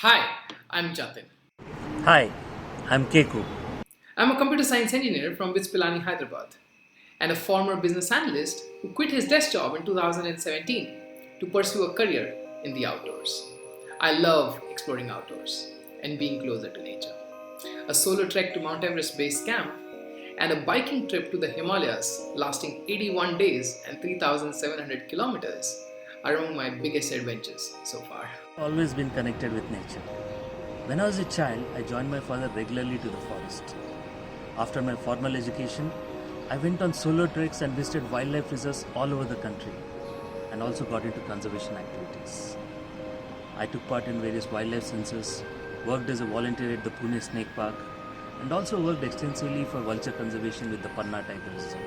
Hi, I'm Jatin. Hi, I'm Keku. I'm a computer science engineer from Vitspilani, Hyderabad, and a former business analyst who quit his desk job in 2017 to pursue a career in the outdoors. I love exploring outdoors and being closer to nature. A solo trek to Mount Everest base camp and a biking trip to the Himalayas lasting 81 days and 3,700 kilometers are among my biggest adventures so far. Always been connected with nature. When I was a child, I joined my father regularly to the forest. After my formal education, I went on solo treks and visited wildlife reserves all over the country and also got into conservation activities. I took part in various wildlife census, worked as a volunteer at the Pune Snake Park, and also worked extensively for vulture conservation with the Panna Tiger Reserve.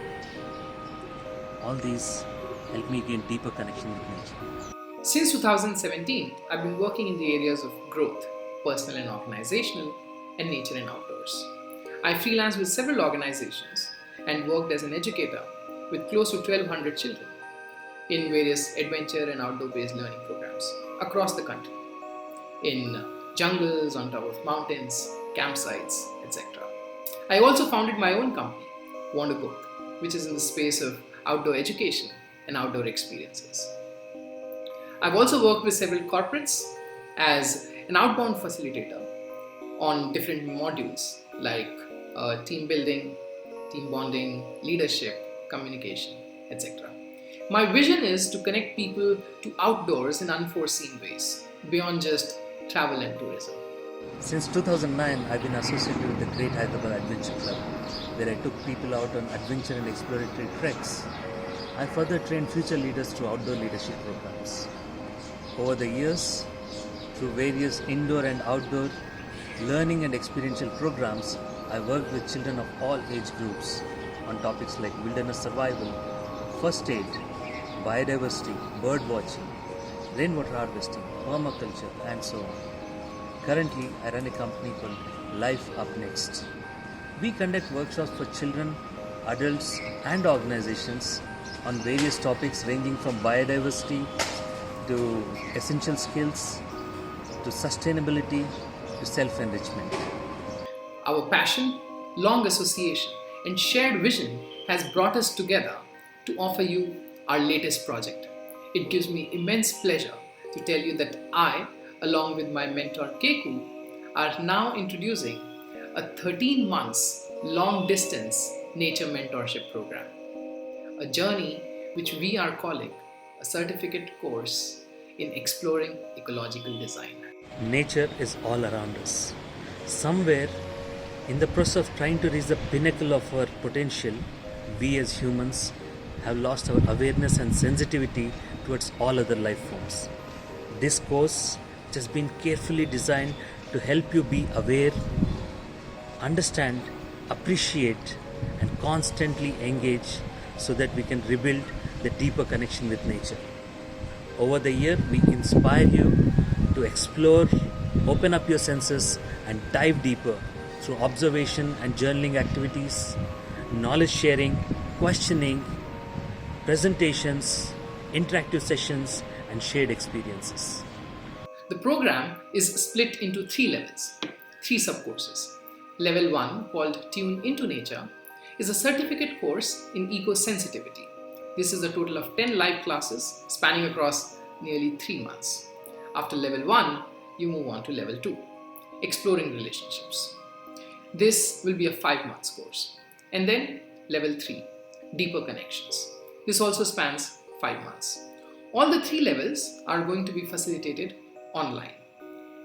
All these helped me gain deeper connection with nature. Since 2017, I've been working in the areas of growth, personal and organizational, and nature and outdoors. I freelance with several organizations and worked as an educator with close to 1,200 children in various adventure and outdoor based learning programs across the country, in jungles, on top of mountains, campsites, etc. I also founded my own company, Wander Growth, which is in the space of outdoor education and outdoor experiences. I've also worked with several corporates as an outbound facilitator on different modules like team building, team bonding, leadership, communication, etc. My vision is to connect people to outdoors in unforeseen ways, beyond just travel and tourism. Since 2009, I've been associated with the Great Hyderabad Adventure Club, where I took people out on adventure and exploratory treks. I further trained future leaders through outdoor leadership programs. Over the years, through various indoor and outdoor learning and experiential programs, I worked with children of all age groups on topics like wilderness survival, first aid, biodiversity, bird watching, rainwater harvesting, permaculture, and so on. Currently, I run a company called Life Up Next. We conduct workshops for children, adults, and organizations on various topics ranging from biodiversity to essential skills to sustainability to self enrichment. Our passion, long association, and shared vision has brought us together to offer you our latest project. It gives me immense pleasure to tell you that I, along with my mentor Keku, are now introducing a 13 months long distance nature mentorship program, a journey which we are calling a certificate course in exploring ecological design. Nature is all around us. Somewhere in the process of trying to reach the pinnacle of our potential, we as humans have lost our awareness and sensitivity towards all other life forms. This course has been carefully designed to help you be aware, understand, appreciate, and constantly engage so that we can rebuild the deeper connection with nature. Over the year, we inspire you to explore, open up your senses, and dive deeper through observation and journaling activities, knowledge sharing, questioning, presentations, interactive sessions, and shared experiences. The program is split into three levels, three subcourses. Level 1, called Tune into Nature, is a certificate course in eco-sensitivity. This is a total of 10 live classes spanning across nearly 3 months. After level 1, you move on to level 2, Exploring Relationships. This will be a 5 months course. And then level 3, Deeper Connections. This also spans 5 months. All the three levels are going to be facilitated online.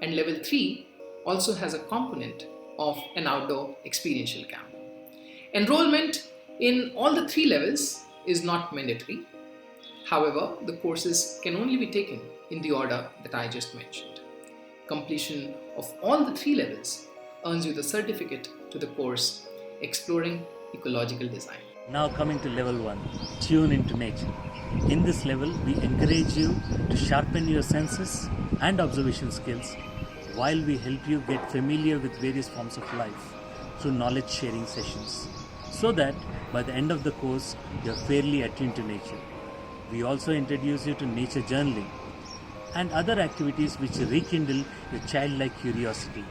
And level 3 also has a component of an outdoor experiential camp. Enrollment in all the three levels is not mandatory. However, the courses can only be taken in the order that I just mentioned. Completion of all the three levels earns you the certificate to the course Exploring Ecological Design. Now, coming to level 1, tune into nature. In this level, we encourage you to sharpen your senses and observation skills while we help you get familiar with various forms of life through knowledge sharing sessions so that by the end of the course, you are fairly attuned to nature. We also introduce you to nature journaling and other activities which rekindle your childlike curiosity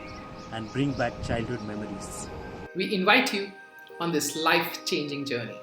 and bring back childhood memories. We invite you on this life changing journey.